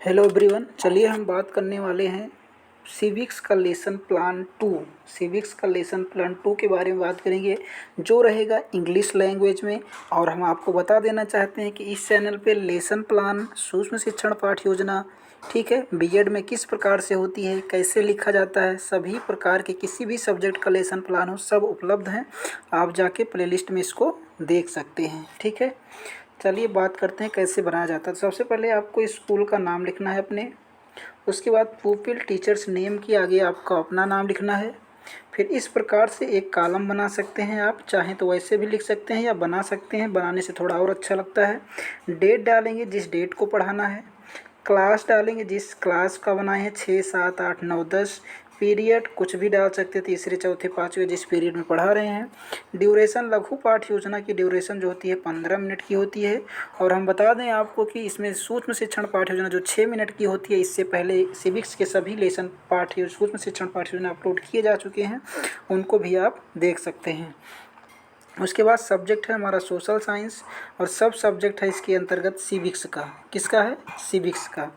Hello everyone, चलिए हम बात करने वाले हैं सिविक्स का लेसन प्लान टू। सिविक्स का लेसन प्लान टू के बारे में बात करेंगे, जो रहेगा इंग्लिश लैंग्वेज में। और हम आपको बता देना चाहते हैं कि इस चैनल पे लेसन प्लान, सूक्ष्म शिक्षण पाठ योजना, ठीक है, बीएड में किस प्रकार से होती है, कैसे लिखा जाता है, सभी प्रकार के किसी भी सब्जेक्ट का लेसन प्लान हो, सब उपलब्ध हैं। आप जाके प्लेलिस्ट में इसको देख सकते हैं, ठीक है। चलिए बात करते हैं कैसे बनाया जाता है। तो सबसे पहले आपको स्कूल का नाम लिखना है अपने। उसके बाद पुपिल टीचर्स नेम के आगे आपका अपना नाम लिखना है। फिर इस प्रकार से एक कॉलम बना सकते हैं, आप चाहें तो वैसे भी लिख सकते हैं या बना सकते हैं, बनाने से थोड़ा और अच्छा लगता है। डेट डालेंगे जिस डेट को पढ़ाना है। क्लास डालेंगे जिस क्लास का बनाए हैं, 6, 7, 8, 9, 10। पीरियड कुछ भी डाल सकते हैं, तीसरे चौथे पाँचवें जिस पीरियड में पढ़ा रहे हैं। ड्यूरेशन, लघु पाठ योजना की ड्यूरेशन जो होती है 15 मिनट की होती है। और हम बता दें आपको कि इसमें सूक्ष्म शिक्षण पाठ योजना जो 6 मिनट की होती है, इससे पहले सिविक्स के सभी लेसन सूक्ष्म शिक्षण पाठ योजना अपलोड किए जा चुके हैं, उनको भी आप देख सकते हैं। उसके बाद सब्जेक्ट है हमारा सोशल साइंस, और सब सब्जेक्ट है इसके अंतर्गत सिविक्स का। किसका है? सिविक्स का।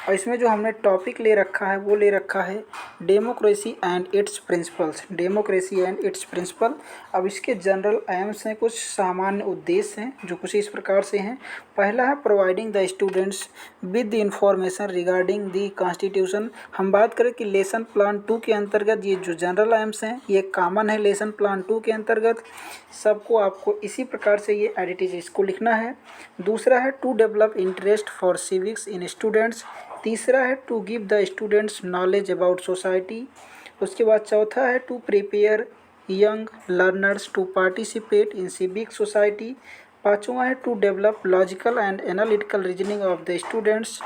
और इसमें जो हमने टॉपिक ले रखा है वो ले रखा है democracy and its principles. Democracy and its principle. अब इसके जनरल एम्स हैं, कुछ सामान्य उद्देश्य हैं जो कुछ इस प्रकार से हैं। पहला है providing the students with the information regarding the constitution. हम बात करें कि लेसन प्लान 2 के अंतर्गत ये जो जनरल एम्स हैं ये कॉमन है लेसन प्लान 2 के अंतर्गत। सबको आपको इसी प्रकार से ये एडिटिव इसको लिखना है। दूसरा है to develop interest for civics in students. तीसरा है to give the students knowledge about society. उसके बाद चौथा है to prepare young learners to participate in civic society. पाँचवा है to develop logical and analytical reasoning of the students.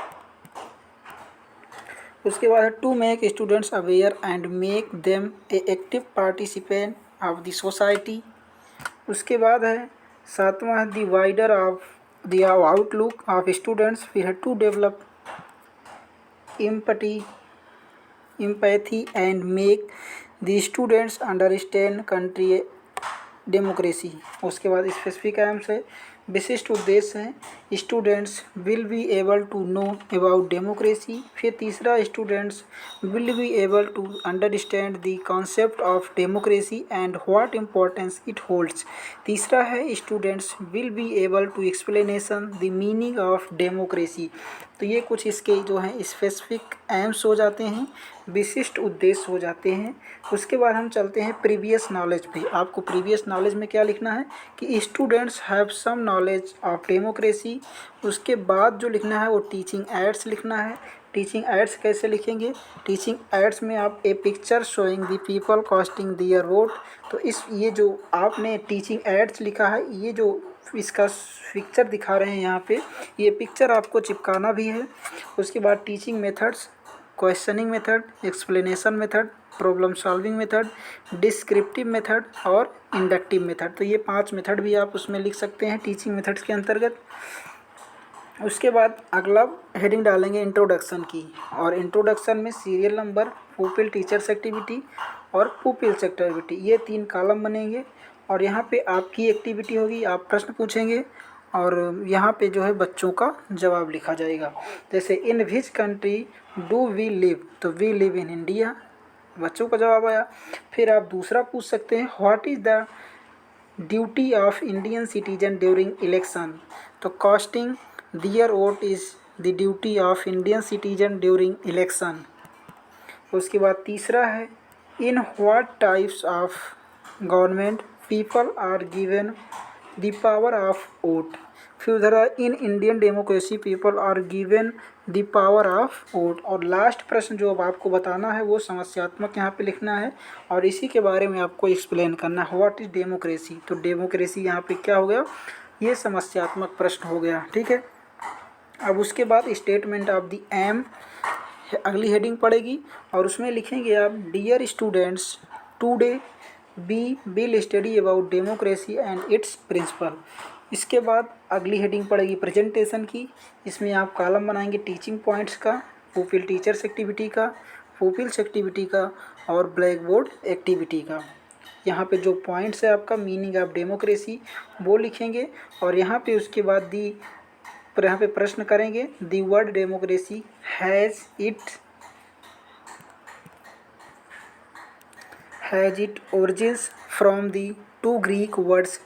उसके बाद है to make students aware and make them a active participant of the society. उसके बाद है सातवां है the wider of the outlook of students. फिर है to develop empathy and make the students understand country democracy. उसके बाद स्पेसिफिक एम्स है, विशिष्ट उद्देश्य हैं students will be able to know about democracy. फिर तीसरा students will be able to understand the concept of democracy and what importance it holds. तीसरा है students will be able to explanation the meaning of democracy. तो ये कुछ इसके जो हैं स्पेसिफिक एम्स हो जाते हैं, विशिष्ट उद्देश्य हो जाते हैं। उसके बाद हम चलते हैं प्रीवियस नॉलेज पे। आपको प्रीवियस नॉलेज में क्या लिखना है कि students have some knowledge of democracy. उसके बाद जो लिखना है वो टीचिंग एड्स लिखना है। टीचिंग एड्स कैसे लिखेंगे? टीचिंग एड्स में आप a picture showing the people casting their vote. तो ये जो आपने टीचिंग एड्स लिखा है, ये जो इसका पिक्चर दिखा रहे हैं यहाँ पे, ये पिक्चर आपको चिपकाना भी है। उसके बाद teaching methods, questioning method, explanation method, problem solving method, descriptive method और इंडक्टिव मेथड। तो ये 5 मेथड भी आप उसमें लिख सकते हैं टीचिंग मेथड्स के अंतर्गत। उसके बाद अगला हेडिंग डालेंगे इंट्रोडक्शन की, और इंट्रोडक्शन में serial number, pupil teachers activity और पुपिल्स एक्टिविटी, ये 3 कॉलम बनेंगे। और यहाँ पे आपकी एक्टिविटी होगी, आप प्रश्न पूछेंगे और यहाँ पे जो है बच्चों का जवाब लिखा जाएगा। जैसे in which country do we live, तो वी लिव इन इंडिया, बच्चों का जवाब आया। फिर आप दूसरा पूछ सकते हैं what is the duty of Indian citizen during election. तो casting their vote is the duty of Indian citizen during election. उसके बाद तीसरा है in what types of government people are given the power of vote. फिर उधर in Indian democracy people are given the power of vote. और last प्रश्न जो अब आपको बताना है वो समस्यात्मक यहाँ पे लिखना है, और इसी के बारे में आपको एक्सप्लेन करना है व्हाट इज़ डेमोक्रेसी। तो डेमोक्रेसी यहाँ पे क्या हो गया, ये समस्यात्मक प्रश्न हो गया, ठीक है। अब उसके बाद स्टेटमेंट ऑफ द एम अगली हेडिंग पड़ेगी, और उसमें लिखेंगे आप dear students today we will study about democracy and its principle. इसके बाद अगली हेडिंग पड़ेगी प्रेजेंटेशन की। इसमें आप कॉलम बनाएंगे टीचिंग पॉइंट्स का, पुपिल टीचर्स एक्टिविटी का, पुपिल्स एक्टिविटी का और ब्लैक बोर्ड एक्टिविटी का। यहाँ पे जो पॉइंट्स है आपका मीनिंग ऑफ डेमोक्रेसी वो लिखेंगे, और यहाँ पे उसके बाद दी पर यहाँ पे प्रश्न करेंगे the word democracy has its origins from the two Greek words,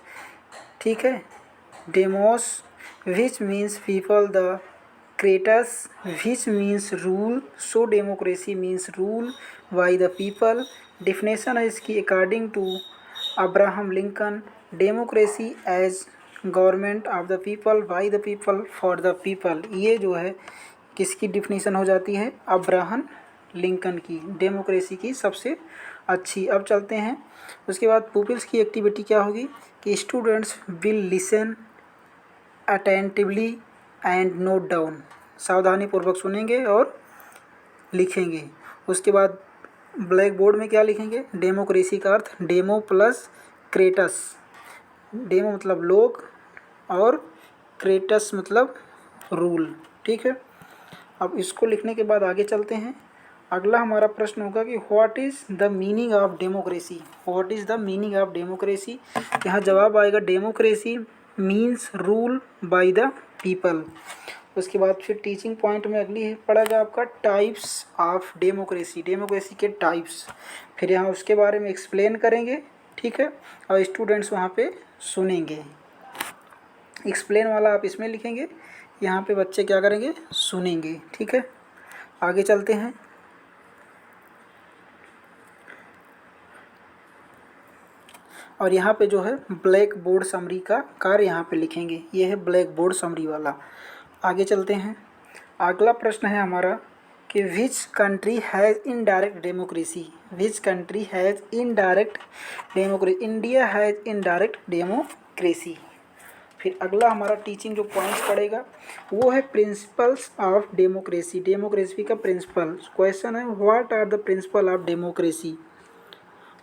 ठीक है, demos which means people, the kratos which means rule, so democracy means rule by the people. Definition है इसकी according to Abraham Lincoln, democracy as government of the people by the people for the people. ये जो है किसकी definition हो जाती है, Abraham Lincoln की, डेमोक्रेसी की सबसे अच्छी। अब चलते हैं उसके बाद पुपिल्स की एक्टिविटी क्या होगी कि students will listen attentively and note down, सावधानी पूर्वक सुनेंगे और लिखेंगे। उसके बाद ब्लैक बोर्ड में क्या लिखेंगे, डेमोक्रेसी का अर्थ डेमो प्लस क्रेटस, डेमो मतलब लोग और क्रेटस मतलब रूल, ठीक है। अब इसको लिखने के बाद आगे चलते हैं। अगला हमारा प्रश्न होगा कि what is the meaning of democracy, what is the meaning of democracy. यहाँ जवाब आएगा democracy means rule by the people. उसके बाद फिर टीचिंग पॉइंट में अगली पड़ेगा आपका टाइप्स ऑफ डेमोक्रेसी, डेमोक्रेसी के टाइप्स, फिर यहाँ उसके बारे में एक्सप्लेन करेंगे, ठीक है, और स्टूडेंट्स वहाँ पे सुनेंगे। एक्सप्लेन वाला आप इसमें लिखेंगे, यहाँ पे बच्चे क्या करेंगे, सुनेंगे, ठीक है। आगे चलते हैं। और यहाँ पे जो है ब्लैक बोर्ड समरी का कार्य यहाँ पे लिखेंगे, ये है ब्लैक बोर्ड समरी वाला। आगे चलते हैं। अगला प्रश्न है हमारा कि which country has indirect democracy, which country has indirect democracy, India has indirect democracy. फिर अगला हमारा टीचिंग जो पॉइंट्स पड़ेगा वो है प्रिंसिपल्स ऑफ डेमोक्रेसी, डेमोक्रेसी का प्रिंसिपल। क्वेश्चन है what are the principle of democracy,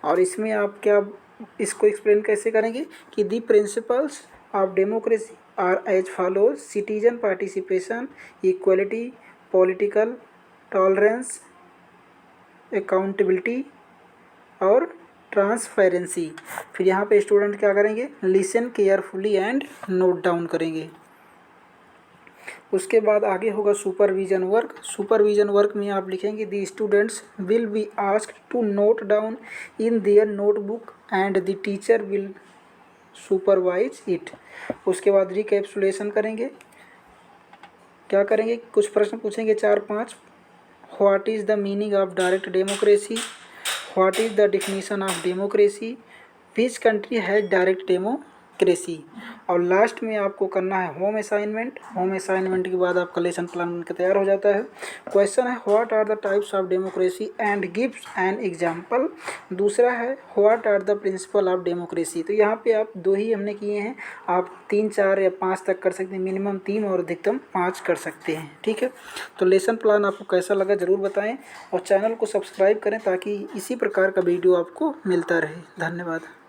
और इसमें आप क्या इसको एक्सप्लेन कैसे करेंगे कि the principles of democracy are as follows, citizen participation, equality, political tolerance, accountability और ट्रांसपेरेंसी। फिर यहाँ पे स्टूडेंट क्या करेंगे, listen carefully and note down करेंगे। उसके बाद आगे होगा सुपरविजन वर्क। सुपरविजन वर्क में आप लिखेंगे the students will be asked to note down in their notebook and the teacher will supervise it. उसके बाद रिकैप्सुलेशन करेंगे, क्या करेंगे, कुछ प्रश्न पूछेंगे 4-5। What is the meaning of direct democracy, what is the definition of democracy, which country has direct democracy. और last में आपको करना है होम असाइनमेंट। होम असाइनमेंट के बाद आपका लेसन प्लान बनकर तैयार हो जाता है। क्वेश्चन है what are the types of democracy and gives an example. दूसरा है what are the principle of democracy. तो यहाँ पे आप 2 ही हमने किए हैं, आप 3, 4 या 5 तक कर सकते हैं, मिनिमम 3 और अधिकतम 5 कर सकते हैं, ठीक है। तो लेसन प्लान आपको कैसा लगा ज़रूर बताएं और चैनल को सब्सक्राइब करें ताकि इसी प्रकार का वीडियो आपको मिलता रहे। धन्यवाद।